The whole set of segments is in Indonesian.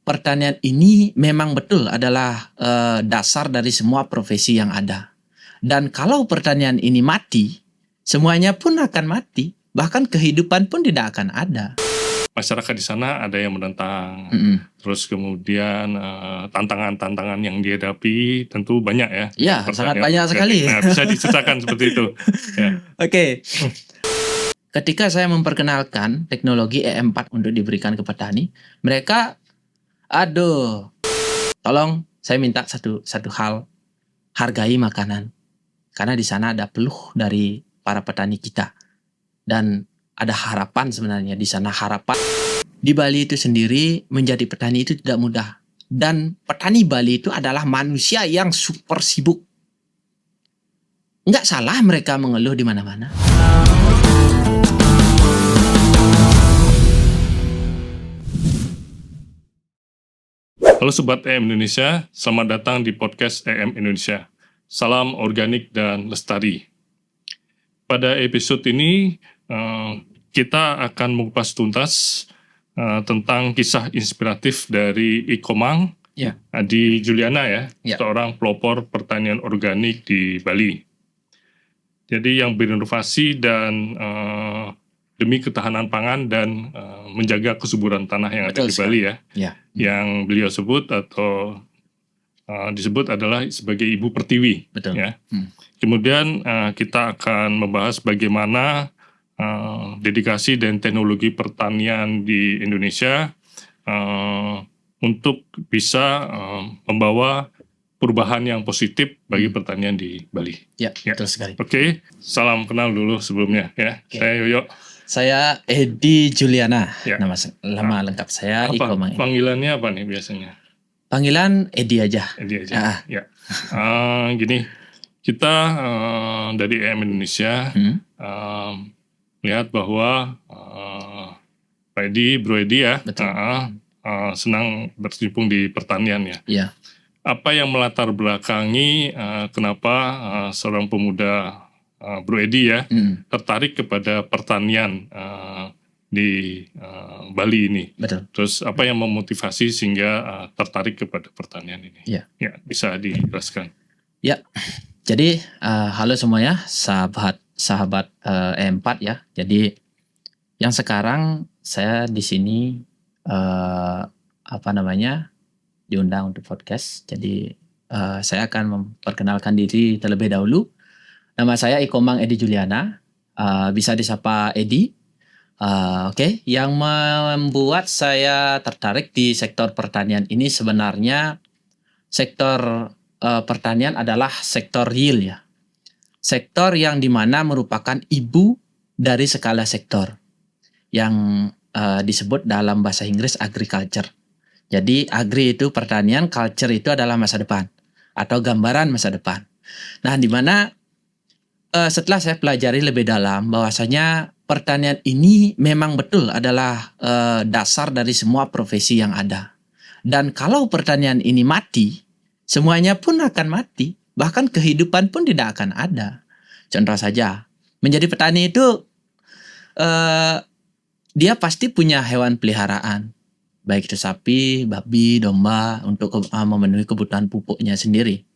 pertanian ini memang betul adalah dasar dari semua profesi yang ada. Dan kalau pertanian ini mati, semuanya pun akan mati. Bahkan kehidupan pun tidak akan ada. Masyarakat di sana ada yang menentang. Terus kemudian tantangan-tantangan yang dihadapi tentu banyak ya. Ya, sangat banyak sekali. Nah, bisa diceritakan seperti itu. Ya. Oke. Ketika saya memperkenalkan teknologi E4 untuk diberikan ke petani, mereka, aduh, tolong saya minta satu hal, hargai makanan. Karena di sana ada peluh dari para petani kita. Dan ada harapan sebenarnya di sana, harapan. Di Bali itu sendiri menjadi petani itu tidak mudah. Dan petani Bali itu adalah manusia yang super sibuk. Nggak salah mereka mengeluh di mana-mana. Halo Sobat EM Indonesia, selamat datang di podcast EM Indonesia. Salam organik dan lestari. Pada episode ini, kita akan mengupas tuntas tentang kisah inspiratif dari Ikomang, Adi Juliana seorang pelopor pertanian organik di Bali. Jadi yang berinovasi dan demi ketahanan pangan dan menjaga kesuburan tanah yang ada di Bali Yang beliau sebut atau disebut adalah sebagai Ibu Pertiwi. Kemudian kita akan membahas bagaimana dedikasi dan teknologi pertanian di Indonesia untuk bisa membawa perubahan yang positif bagi pertanian di Bali. Betul sekali. Oke, salam kenal dulu sebelumnya ya. Saya Yoyo. Saya Edi Juliana. Nama lengkap saya Ikomang. Panggilannya apa nih biasanya? Panggilan Edi aja. Edi aja. Gini, kita dari EM Indonesia lihat bahwa Pak Edi, Bro Edi senang berkecimpung di pertanian ya. Apa yang melatar belakangi kenapa seorang pemuda Bro Edi tertarik kepada pertanian di Bali ini? Terus apa yang memotivasi sehingga tertarik kepada pertanian ini? Ya, bisa dijelaskan. Jadi halo semuanya, sahabat E4 ya. Jadi yang sekarang saya di sini diundang untuk podcast. Jadi saya akan memperkenalkan diri terlebih dahulu. Nama saya Ikomang Edi Juliana, bisa disapa Edi. Yang membuat saya tertarik di sektor pertanian ini sebenarnya sektor pertanian adalah sektor real ya. Sektor yang dimana merupakan ibu dari segala sektor yang disebut dalam bahasa Inggris agriculture. Jadi agri itu pertanian, culture itu adalah masa depan atau gambaran masa depan. Nah, dimana setelah saya pelajari lebih dalam bahwasanya pertanian ini memang betul adalah dasar dari semua profesi yang ada. Dan kalau pertanian ini mati, semuanya pun akan mati. Bahkan kehidupan pun tidak akan ada. Contoh saja, menjadi petani itu dia pasti punya hewan peliharaan. Baik itu sapi, babi, domba untuk memenuhi kebutuhan pupuknya sendiri.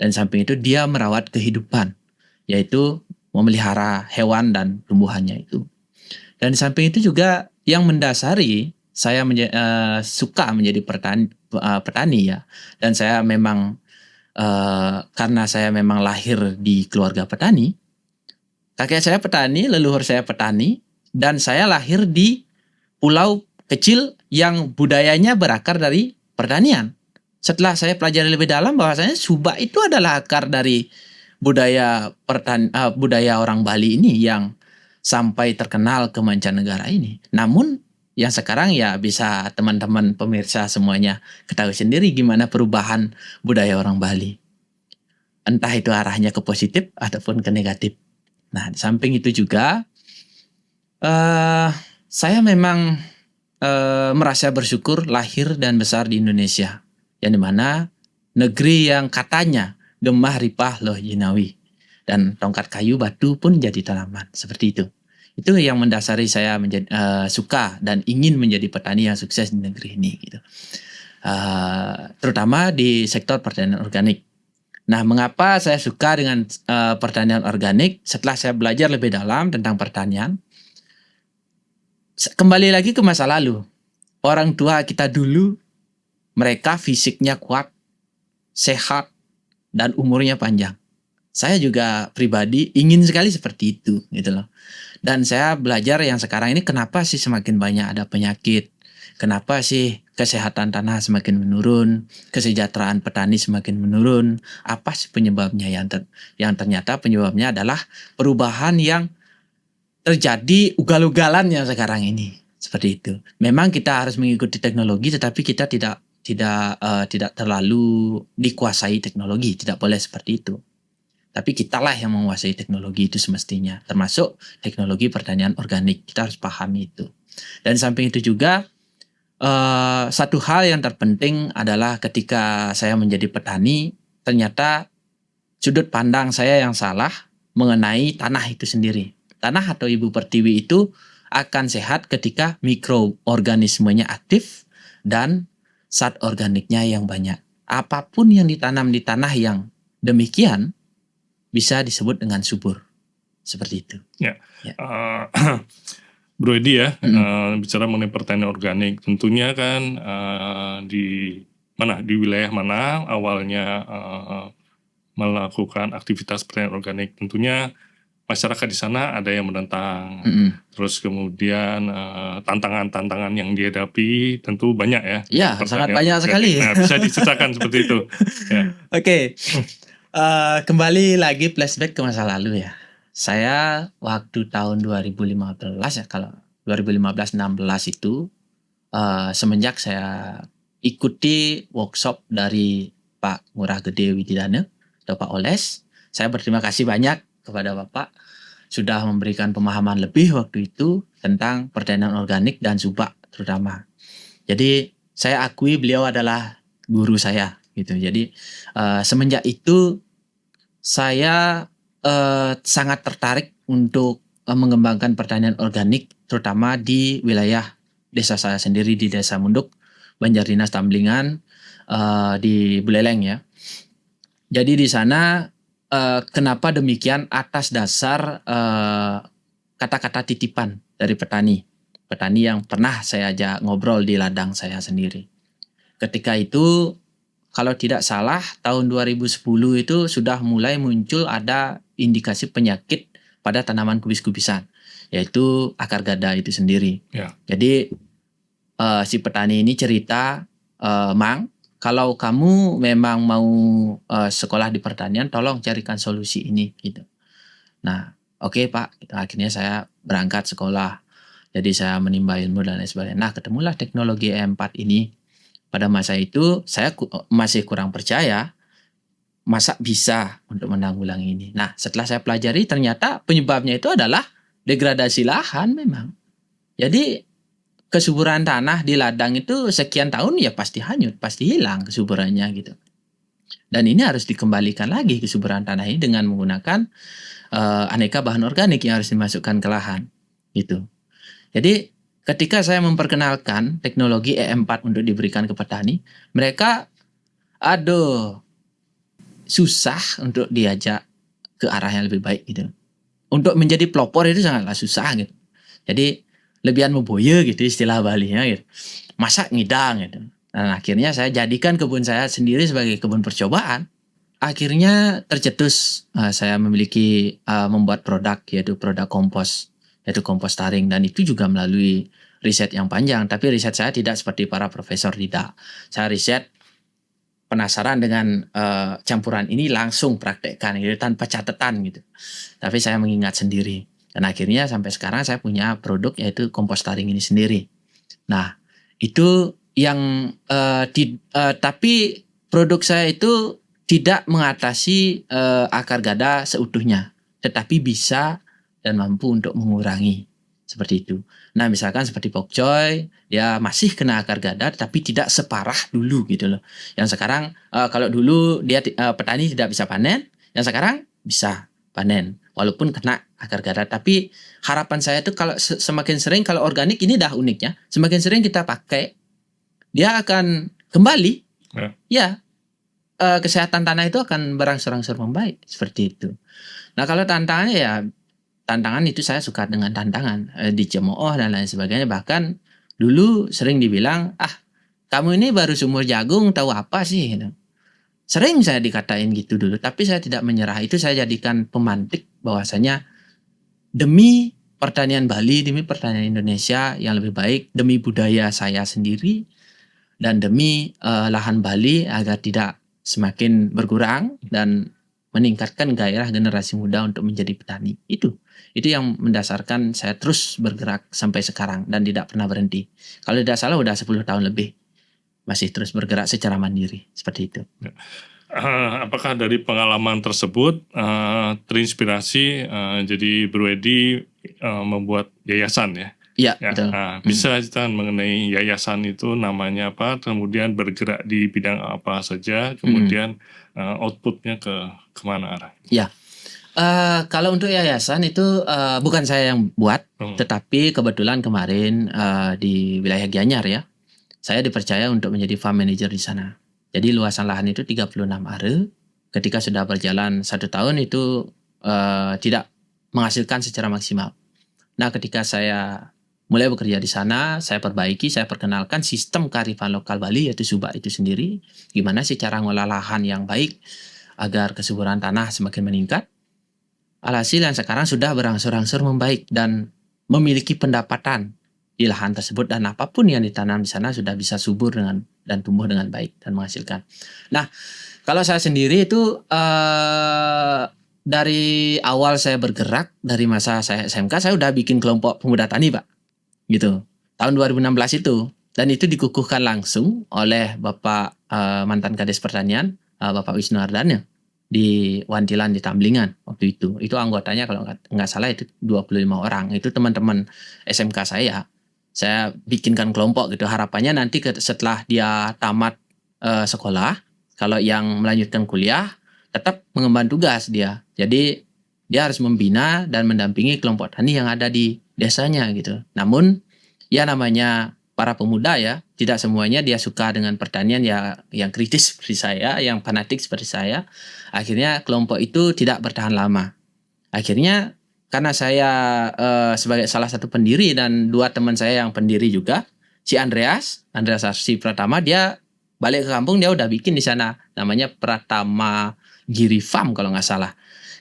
Dan samping itu dia merawat kehidupan, yaitu memelihara hewan dan tumbuhannya itu. Dan di samping itu juga yang mendasari saya suka menjadi petani ya. Dan saya memang karena saya memang lahir di keluarga petani, kakek saya petani, leluhur saya petani, dan saya lahir di pulau kecil yang budayanya berakar dari pertanian. Setelah saya pelajari lebih dalam bahwasanya Subak itu adalah akar dari budaya orang Bali ini yang sampai terkenal ke mancanegara ini. Namun yang sekarang ya bisa teman-teman pemirsa semuanya ketahui sendiri gimana perubahan budaya orang Bali. Entah itu arahnya ke positif ataupun ke negatif. Nah, di samping itu juga saya memang merasa bersyukur lahir dan besar di Indonesia, yang dimana negeri yang katanya gemah ripah loh jinawi, dan tongkat kayu batu pun jadi tanaman, seperti itu. Itu yang mendasari saya suka dan ingin menjadi petani yang sukses di negeri ini gitu. terutama di sektor pertanian organik. Nah, mengapa saya suka dengan pertanian organik? Setelah saya belajar lebih dalam tentang pertanian, kembali lagi ke masa lalu. Orang tua kita dulu, mereka fisiknya kuat, sehat, dan umurnya panjang. Saya juga pribadi ingin sekali seperti itu, gitu loh. Dan saya belajar yang sekarang ini kenapa sih semakin banyak ada penyakit, kenapa sih kesehatan tanah semakin menurun, kesejahteraan petani semakin menurun, apa sih penyebabnya yang ternyata penyebabnya adalah perubahan yang terjadi ugal-ugalan yang sekarang ini. Seperti itu. Memang kita harus mengikuti teknologi, tetapi kita tidak terlalu dikuasai teknologi, tidak boleh seperti itu. Tapi kitalah yang menguasai teknologi itu semestinya, termasuk teknologi pertanian organik. Kita harus pahami itu. Dan samping itu juga satu hal yang terpenting adalah ketika saya menjadi petani, ternyata sudut pandang saya yang salah mengenai tanah itu sendiri. Tanah atau ibu pertiwi itu akan sehat ketika mikroorganismenya aktif dan zat organiknya yang banyak. Apapun yang ditanam di tanah yang demikian bisa disebut dengan subur. Seperti itu. Ya. Ya. Bro Edi ya, bicara mengenai pertanian organik, tentunya kan di wilayah mana awalnya melakukan aktivitas pertanian organik, tentunya masyarakat di sana ada yang menentang, terus kemudian tantangan-tantangan yang dihadapi tentu banyak ya. Ya, sangat banyak sekali. Nah, bisa diceritakan seperti itu. Ya. Oke. Kembali lagi flashback ke masa lalu ya. Saya waktu tahun 2015 ya, kalau 2015-16 itu semenjak saya ikuti workshop dari Pak Ngurah Gede Wididana atau Pak Oles, saya berterima kasih banyak kepada Bapak sudah memberikan pemahaman lebih waktu itu tentang pertanian organik dan subak terutama. Jadi saya akui beliau adalah guru saya gitu. Jadi semenjak itu saya sangat tertarik untuk mengembangkan pertanian organik, terutama di wilayah desa saya sendiri di Desa Munduk, Banjardinas Tamblingan, di Buleleng ya. Jadi di sana kenapa demikian atas dasar kata-kata titipan dari petani yang pernah saya ajak ngobrol di ladang saya sendiri. Ketika itu kalau tidak salah tahun 2010 itu sudah mulai muncul ada indikasi penyakit pada tanaman kubis-kubisan, yaitu akar gada itu sendiri. Ya. Jadi si petani ini cerita, Mang, kalau kamu memang mau sekolah di pertanian, tolong carikan solusi ini gitu. Nah, oke Pak, akhirnya saya berangkat sekolah. Jadi saya menimba ilmu dan lain sebagainya. Nah, ketemulah teknologi E4 ini. Pada masa itu saya masih kurang percaya masa bisa untuk menanggulangi ini. Nah, setelah saya pelajari ternyata penyebabnya itu adalah degradasi lahan memang. Jadi kesuburan tanah di ladang itu sekian tahun ya pasti hanyut, pasti hilang kesuburannya gitu. Dan ini harus dikembalikan lagi kesuburan tanah ini dengan menggunakan aneka bahan organik yang harus dimasukkan ke lahan gitu. Jadi ketika saya memperkenalkan teknologi E4 untuk diberikan ke petani, mereka susah untuk diajak ke arah yang lebih baik gitu. Untuk menjadi pelopor itu sangatlah susah gitu. Jadi lebihan meboye gitu istilah Balinya gitu. Masa ngidang gitu. Dan akhirnya saya jadikan kebun saya sendiri sebagai kebun percobaan. Akhirnya tercetus saya memiliki membuat produk yaitu produk kompos, yaitu kompostaring, dan itu juga melalui riset yang panjang. Tapi riset saya tidak seperti para profesor, tidak. Saya riset penasaran dengan campuran ini langsung praktekkan gitu tanpa catatan gitu. Tapi saya mengingat sendiri. Dan akhirnya sampai sekarang saya punya produk yaitu kompostaring ini sendiri. Nah, itu yang tapi produk saya itu tidak mengatasi akar gada seutuhnya, tetapi bisa dan mampu untuk mengurangi seperti itu. Nah, misalkan seperti pokcoy, dia masih kena akar gada tapi tidak separah dulu gitu loh. Yang sekarang kalau dulu dia petani tidak bisa panen, yang sekarang bisa panen walaupun kena akar gada. Tapi harapan saya itu kalau semakin sering, kalau organik ini dah uniknya, semakin sering kita pakai, dia akan kembali. Ya. Ya, kesehatan tanah itu akan berangsur-angsur membaik seperti itu. Nah, kalau tantangannya ya tantangan itu saya suka dengan tantangan, dicemooh dan lain sebagainya. Bahkan dulu sering dibilang, kamu ini baru sumur jagung tahu apa sih gitu. Sering saya dikatain gitu dulu, tapi saya tidak menyerah. Itu saya jadikan pemantik bahwasanya demi pertanian Bali, demi pertanian Indonesia yang lebih baik, demi budaya saya sendiri, dan demi lahan Bali agar tidak semakin berkurang dan meningkatkan gairah generasi muda untuk menjadi petani. Itu yang mendasarkan saya terus bergerak sampai sekarang dan tidak pernah berhenti. Kalau tidak salah udah 10 tahun lebih masih terus bergerak secara mandiri seperti itu. Apakah dari pengalaman tersebut terinspirasi jadi Bro Edi membuat yayasan ya? Iya, Ya, betul. bisa cerita mengenai yayasan itu namanya apa, kemudian bergerak di bidang apa saja, kemudian outputnya kemana arah? Ya, kalau untuk yayasan itu bukan saya yang buat, tetapi kebetulan kemarin di wilayah Gianyar ya, saya dipercaya untuk menjadi farm manager di sana. Jadi luasan lahan itu 36 are. Ketika sudah berjalan 1 tahun itu tidak menghasilkan secara maksimal. Nah, ketika saya mulai bekerja di sana, saya perbaiki, saya perkenalkan sistem kearifan lokal Bali yaitu Subak itu sendiri. Gimana sih cara ngolah lahan yang baik agar kesuburan tanah semakin meningkat. Alhasil yang sekarang sudah berangsur-angsur membaik dan memiliki pendapatan di lahan tersebut, dan apapun yang ditanam di sana sudah bisa subur dengan dan tumbuh dengan baik dan menghasilkan. Nah, kalau saya sendiri itu dari awal saya bergerak, dari masa saya SMK saya udah bikin kelompok pemuda tani, Pak. Gitu. Tahun 2016 itu, dan itu dikukuhkan langsung oleh Bapak mantan Kades Pertanian, Bapak Wisnu Ardana di Wantilan di Tamblingan waktu itu. Itu anggotanya kalau nggak salah itu 25 orang. Itu teman-teman SMK saya. Saya bikinkan kelompok gitu. Harapannya nanti setelah dia tamat sekolah, kalau yang melanjutkan kuliah tetap mengemban tugas dia. Jadi dia harus membina dan mendampingi kelompok tani yang ada di desanya gitu. Namun ya namanya para pemuda ya, tidak semuanya dia suka dengan pertanian ya, yang kritis seperti saya, yang fanatik seperti saya. Akhirnya kelompok itu tidak bertahan lama. Akhirnya karena saya sebagai salah satu pendiri dan 2 teman saya yang pendiri juga, si Andreas Arsi Pratama, dia balik ke kampung, dia udah bikin di sana namanya Pratama Giri Farm kalau nggak salah.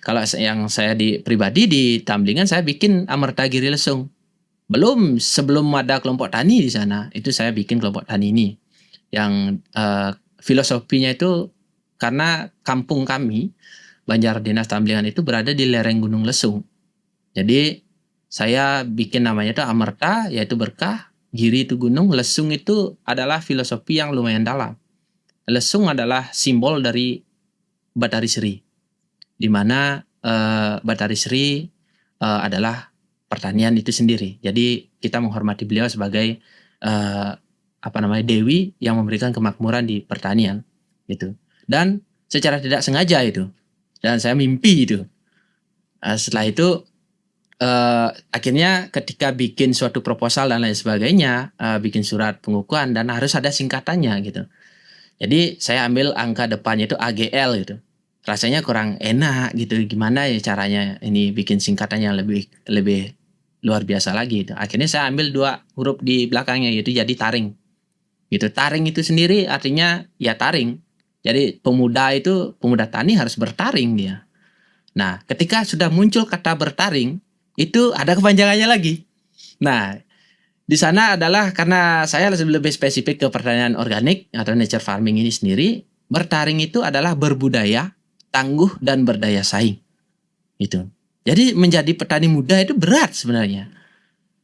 Kalau yang saya pribadi di Tamblingan saya bikin Amerta Giri Lesung. Sebelum ada kelompok tani di sana, itu saya bikin kelompok tani ini. Yang filosofinya itu karena kampung kami, Banjar Dinas Tamblingan itu berada di lereng Gunung Lesung. Jadi saya bikin namanya itu Amerta, yaitu berkah, Giri itu gunung, Lesung itu adalah filosofi yang lumayan dalam. Lesung adalah simbol dari Bathari Sri, di mana Bathari Sri adalah pertanian itu sendiri. Jadi kita menghormati beliau sebagai dewi yang memberikan kemakmuran di pertanian gitu. Dan secara tidak sengaja itu, dan saya mimpi itu. Setelah itu akhirnya ketika bikin suatu proposal dan lain sebagainya, bikin surat pengukuhan dan harus ada singkatannya gitu. Jadi saya ambil angka depannya itu AGL gitu. Rasanya kurang enak gitu. Gimana ya caranya ini bikin singkatan yang lebih luar biasa lagi gitu. Akhirnya saya ambil 2 huruf di belakangnya, yaitu jadi taring. Gitu. Taring itu sendiri artinya ya taring. Jadi pemuda tani harus bertaring dia. Nah, ketika sudah muncul kata bertaring, itu ada kepanjangannya lagi. Nah, di sana adalah karena saya lebih spesifik ke pertanian organik atau nature farming ini sendiri. Bertaring itu adalah berbudaya, tangguh, dan berdaya saing. Gitu. Jadi menjadi petani muda itu berat sebenarnya.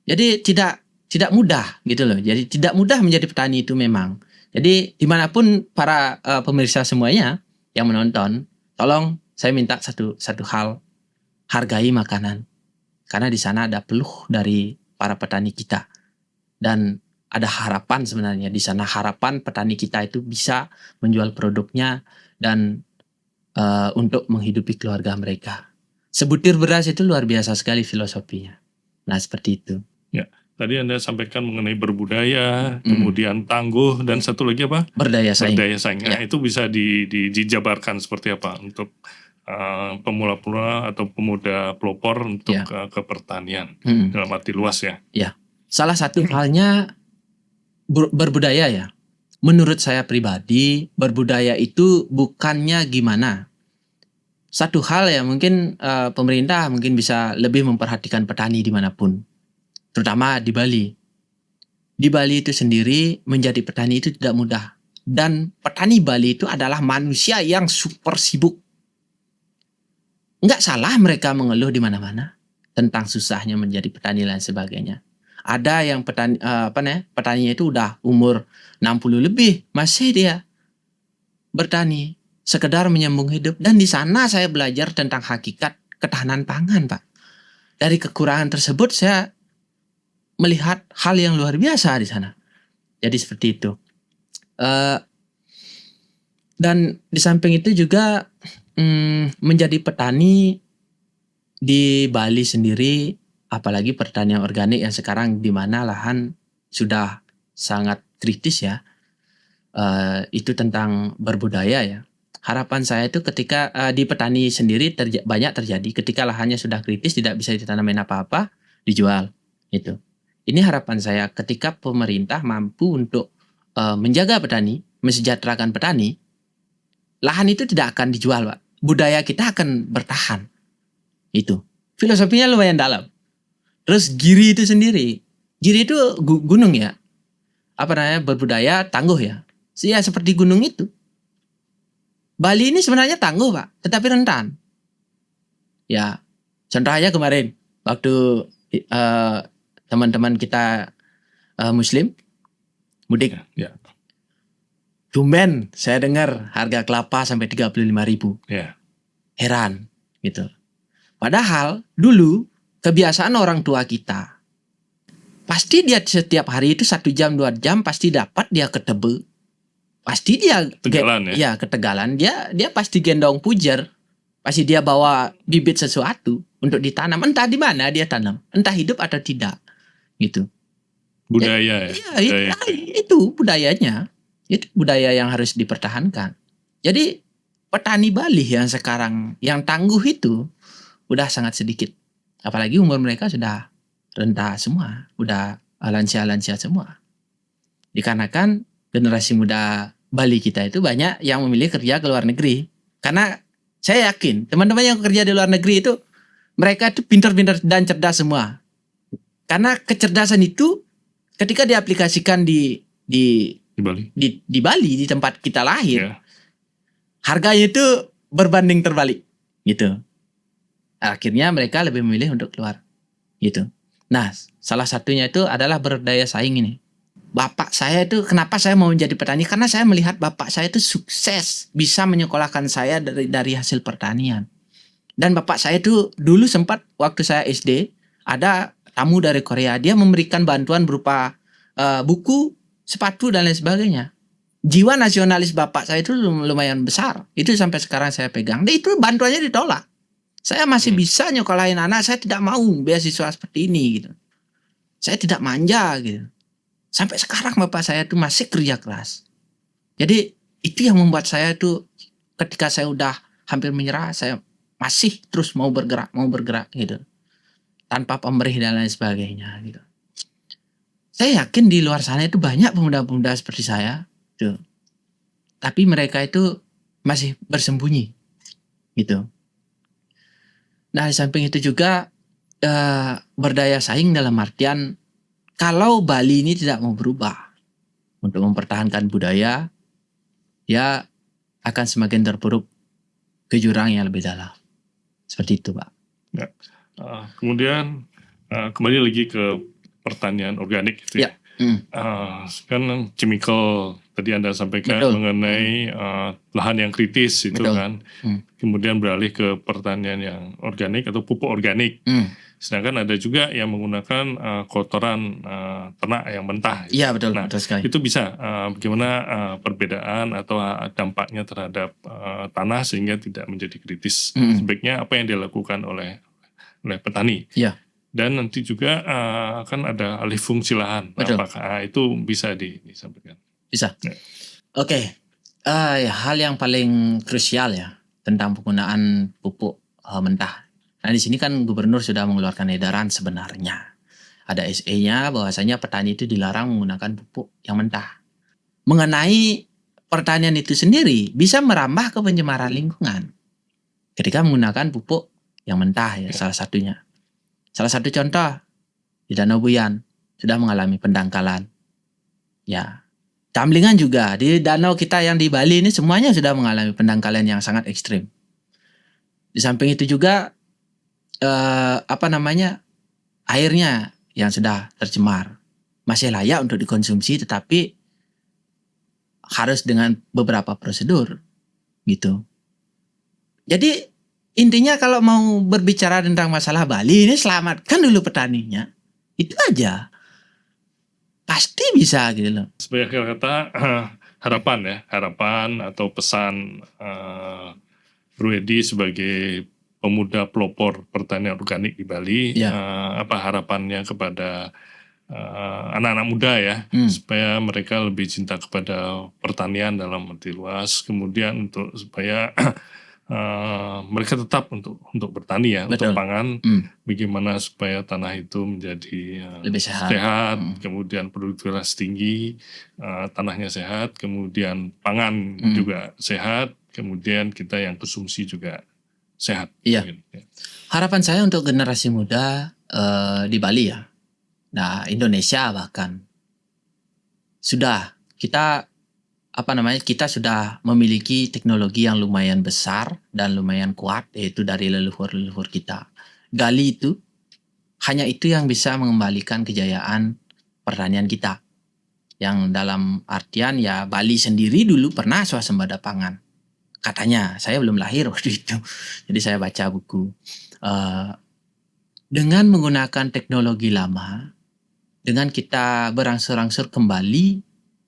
Jadi tidak mudah gitu loh. Jadi tidak mudah menjadi petani itu memang. Jadi dimanapun para pemirsa semuanya yang menonton, tolong saya minta satu hal, hargai makanan. Karena di sana ada peluh dari para petani kita. Dan ada harapan sebenarnya di sana, harapan petani kita itu bisa menjual produknya dan untuk menghidupi keluarga mereka. Sebutir beras itu luar biasa sekali filosofinya. Nah, seperti itu. Ya, tadi Anda sampaikan mengenai berbudaya, kemudian tangguh, dan satu lagi apa? Berdaya saing. Berdaya saing. Nah, itu bisa dijabarkan seperti apa untuk pemula-pemula atau pemuda pelopor untuk ke pertanian dalam arti luas ya. Ya, salah satu halnya berbudaya ya. Menurut saya pribadi, berbudaya itu bukannya gimana. Satu hal ya mungkin pemerintah mungkin bisa lebih memperhatikan petani dimanapun, terutama di Bali. Di Bali itu sendiri menjadi petani itu tidak mudah. Dan petani Bali itu adalah manusia yang super sibuk. Nggak salah mereka mengeluh di mana-mana tentang susahnya menjadi petani dan sebagainya. Ada yang petaninya itu udah umur 60 lebih, masih dia bertani sekedar menyambung hidup. Dan di sana saya belajar tentang hakikat ketahanan pangan, Pak. Dari kekurangan tersebut saya melihat hal yang luar biasa di sana. Jadi seperti itu. Dan di samping itu juga menjadi petani di Bali sendiri, apalagi pertanian organik yang sekarang di mana lahan sudah sangat kritis ya. Itu tentang berbudaya ya. Harapan saya itu ketika di petani sendiri banyak terjadi ketika lahannya sudah kritis, tidak bisa ditanamin apa-apa, dijual. Itu. Ini harapan saya ketika pemerintah mampu untuk menjaga petani, mensejahterakan petani, lahan itu tidak akan dijual, Pak. Budaya kita akan bertahan. Itu. Filosofinya lumayan dalam. Terus Giri itu sendiri. Giri itu gunung ya. Berbudaya tangguh ya. Ya seperti gunung itu. Bali ini sebenarnya tangguh, Pak, tetapi rentan. Ya, contohnya kemarin waktu teman-teman kita Muslim mudik. Ya. Tumben saya dengar harga kelapa sampai 35.000. Ya. Heran gitu. Padahal dulu kebiasaan orang tua kita, pasti dia setiap hari itu 1 jam 2 jam pasti dapat dia ke Tebe. Pasti dia Tegalan ya. Ke Tegalan, dia pasti gendong pujer. Pasti dia bawa bibit sesuatu untuk ditanam, entah di mana dia tanam, entah hidup atau tidak. Gitu. Budaya ya. Iya, itu budayanya. Itu budaya yang harus dipertahankan. Jadi petani Bali yang sekarang yang tangguh itu udah sangat sedikit. Apalagi umur mereka sudah renta semua, udah lansia-lansia semua. Dikarenakan generasi muda Bali kita itu banyak yang memilih kerja ke luar negeri. Karena saya yakin teman-teman yang kerja di luar negeri itu mereka itu pintar-pintar dan cerdas semua. Karena kecerdasan itu ketika diaplikasikan di Bali. Di Bali, di tempat kita lahir, Ya. harganya itu berbanding terbalik gitu. Akhirnya mereka lebih memilih untuk keluar gitu. Nah, salah satunya itu adalah berdaya saing ini. Bapak saya itu, kenapa saya mau menjadi petani? Karena saya melihat bapak saya itu sukses bisa menyekolahkan saya dari hasil pertanian. Dan bapak saya itu dulu sempat waktu saya SD ada tamu dari Korea, dia memberikan bantuan berupa buku, sepatu dan lain sebagainya. Jiwa nasionalis bapak saya itu lumayan besar. Itu sampai sekarang saya pegang. Dan itu bantuannya ditolak. Saya masih bisa nyekolahin anak, saya tidak mau beasiswa seperti ini gitu. Saya tidak manja gitu. Sampai sekarang bapak saya itu masih kerja keras. Jadi itu yang membuat saya itu ketika saya udah hampir menyerah, saya masih terus mau bergerak gitu. Tanpa pamrih dan lain sebagainya gitu. Saya yakin di luar sana itu banyak pemuda-pemuda seperti saya gitu. Tapi mereka itu masih bersembunyi gitu. Nah, di samping itu juga berdaya saing dalam artian kalau Bali ini tidak mau berubah untuk mempertahankan budaya, ya akan semakin terpuruk ke jurang yang lebih dalam. Seperti itu, Pak. Ya. Kemudian kembali lagi ke pertanian organik gitu ya. Kan chemical tadi Anda sampaikan mengenai lahan yang kritis itu kan. Kemudian beralih ke pertanian yang organik atau pupuk organik. Sedangkan ada juga yang menggunakan kotoran ternak yang mentah. Iya betul, nah, betul sekali. Itu bisa bagaimana perbedaan atau dampaknya terhadap tanah sehingga tidak menjadi kritis. Sebaiknya apa yang dilakukan oleh petani? Iya. Dan nanti juga kan ada alih fungsi lahan. Betul. Apakah itu bisa disampaikan? Bisa. Ya. Oke. Ya, hal yang paling krusial ya tentang penggunaan pupuk mentah. Nah, di sini kan gubernur sudah mengeluarkan edaran sebenarnya. Ada SE-nya bahwasanya petani itu dilarang menggunakan pupuk yang mentah. Mengenai pertanian itu sendiri bisa merambah ke pencemaran lingkungan ketika menggunakan pupuk yang mentah ya, salah satunya. Salah satu contoh di Danau Buyan sudah mengalami pendangkalan. Ya, Tamlingan juga di danau kita yang di Bali ini semuanya sudah mengalami pendangkalan yang sangat ekstrim. Di samping itu juga airnya yang sudah tercemar masih layak untuk dikonsumsi, tetapi harus dengan beberapa prosedur gitu. Jadi intinya kalau mau berbicara tentang masalah Bali ini, selamatkan dulu petaninya. Itu aja. Pasti bisa gitu loh. Sebagai kata harapan atau pesan Ruedi sebagai pemuda pelopor pertanian organik di Bali, Ya. apa harapannya kepada anak-anak muda ya, supaya mereka lebih cinta kepada pertanian dalam arti luas, kemudian supaya mereka tetap untuk bertani ya, Betul. untuk pangan, bagaimana supaya tanah itu menjadi Lebih sehat. Kemudian produktivitas tinggi, tanahnya sehat, kemudian pangan juga sehat, kemudian kita yang konsumsi juga sehat. Iya. Mungkin, ya. Harapan saya untuk generasi muda di Bali ya, nah Indonesia bahkan sudah kita sudah memiliki teknologi yang lumayan besar dan lumayan kuat, yaitu dari leluhur kita. Gali itu hanya itu yang bisa mengembalikan kejayaan pertanian kita. Yang dalam artian ya Bali sendiri dulu pernah swasembada pangan. Katanya, saya belum lahir waktu itu. Jadi saya baca buku. Dengan menggunakan teknologi lama, dengan kita berangsur-angsur kembali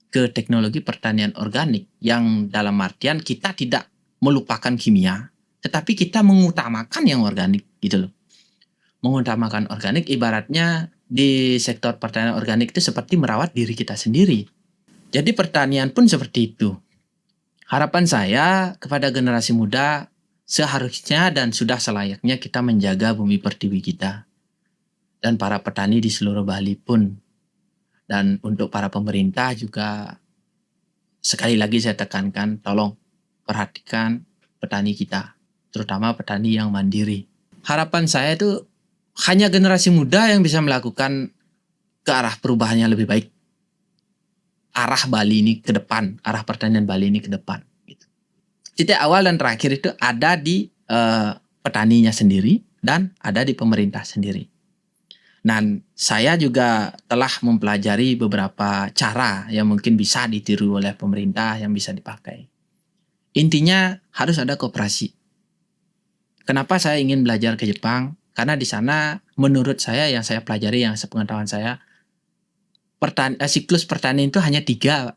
ke teknologi pertanian organik, yang dalam artian kita tidak melupakan kimia, tetapi kita mengutamakan yang organik gitu loh. Mengutamakan organik ibaratnya di sektor pertanian organik itu seperti merawat diri kita sendiri. Jadi pertanian pun seperti itu. Harapan saya kepada generasi muda, seharusnya dan sudah selayaknya kita menjaga bumi pertiwi kita. Dan para petani di seluruh Bali pun. Dan untuk para pemerintah juga, sekali lagi saya tekankan, tolong perhatikan petani kita, terutama petani yang mandiri. Harapan saya itu hanya generasi muda yang bisa melakukan ke arah perubahan yang lebih baik. Arah Bali ini ke depan, arah pertanian Bali ini ke depan. Gitu. Titik awal dan terakhir itu ada di petaninya sendiri dan ada di pemerintah sendiri. Dan saya juga telah mempelajari beberapa cara yang mungkin bisa ditiru oleh pemerintah yang bisa dipakai. Intinya harus ada koperasi. Kenapa saya ingin belajar ke Jepang? Karena di sana menurut saya yang saya pelajari, yang sepengetahuan saya, siklus pertanian itu hanya 3.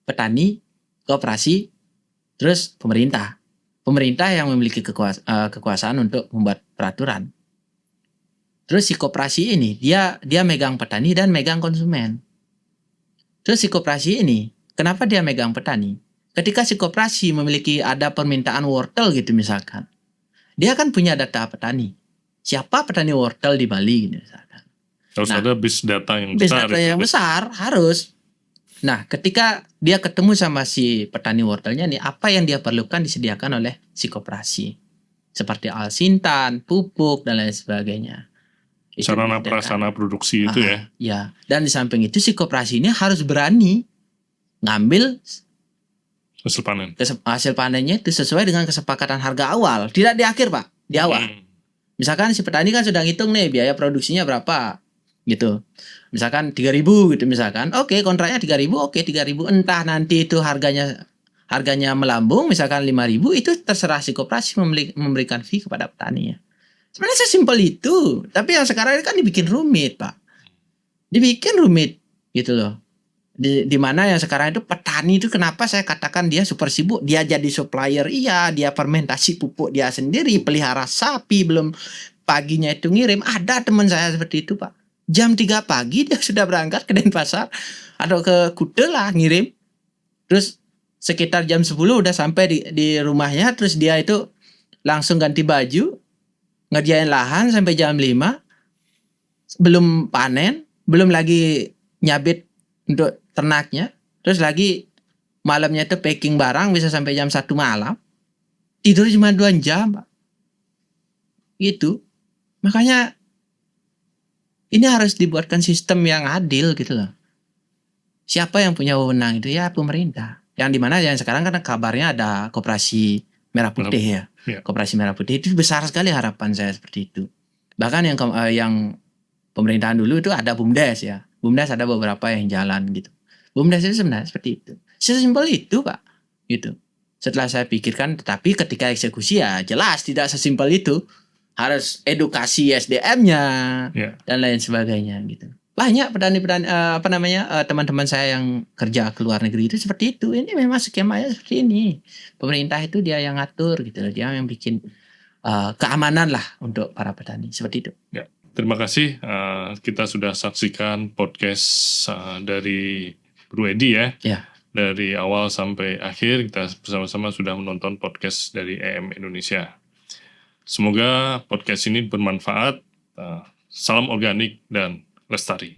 Petani, koperasi, terus pemerintah. Pemerintah yang memiliki kekuasaan untuk membuat peraturan. Terus si koperasi ini dia megang petani dan megang konsumen. Terus si koperasi ini kenapa dia megang petani? Ketika si koperasi memiliki ada permintaan wortel gitu misalkan, dia kan punya data petani. Siapa petani wortel di Bali gitu misalkan. Harus ada base data yang besar. Base data yang besar harus. Nah, ketika dia ketemu sama si petani wortelnya nih, apa yang dia perlukan disediakan oleh si koperasi. Seperti alsintan, pupuk dan lain sebagainya. Sarana prasarana produksi itu ya. Ya, dan di samping itu si koperasi ini harus berani ngambil hasil panennya itu sesuai dengan kesepakatan harga awal, tidak di akhir Pak, di awal. Misalkan si petani kan sudah ngitung nih biaya produksinya berapa gitu. Misalkan 3.000 gitu misalkan. Oke, kontraknya 3.000, oke 3.000, entah nanti itu harganya melambung misalkan 5.000, itu terserah si koperasi memberikan fee kepada petaninya. Sebenarnya sesimpel itu, tapi yang sekarang kan dibikin rumit Pak, dibikin rumit gitu loh. Di mana yang sekarang itu petani itu kenapa saya katakan dia super sibuk, dia jadi supplier, iya dia fermentasi pupuk dia sendiri, pelihara sapi, belum paginya itu ngirim, ada teman saya seperti itu Pak. Jam 3 pagi dia sudah berangkat ke Denpasar atau ke Kuta lah ngirim. Terus sekitar jam 10 udah sampai di rumahnya, terus dia itu langsung ganti baju, ngerjain lahan sampai jam 5, belum panen, belum lagi nyabit untuk ternaknya, terus lagi malamnya itu packing barang bisa sampai jam 1 malam. Tidur cuma 2 jam Pak. Gitu. Makanya ini harus dibuatkan sistem yang adil gitu loh. Siapa yang punya wewenang itu? Ya pemerintah. Yang dimana yang sekarang kan kabarnya ada Koperasi Merah Putih ya. Ya. Koperasi Merah Putih itu besar sekali harapan saya seperti itu. Bahkan yang pemerintahan dulu itu ada BUMDes ya. BUMDes ada beberapa yang jalan gitu. BUMDes itu sebenarnya seperti itu. Sesimpel itu Pak. Gitu. Setelah saya pikirkan, tetapi ketika eksekusi ya jelas tidak sesimpel itu. Harus edukasi SDM-nya Ya. dan lain sebagainya gitu. Banyak petani-petani teman-teman saya yang kerja ke luar negeri itu seperti itu. Ini memang skemanya seperti ini. Pemerintah itu dia yang ngatur gitu loh. Dia yang bikin keamanan lah untuk para petani seperti itu. Ya. Terima kasih. Kita sudah saksikan podcast dari Bro Edi ya. Ya. Dari awal sampai akhir kita bersama-sama sudah menonton podcast dari EM Indonesia. Semoga podcast ini bermanfaat. Salam organik dan lestari.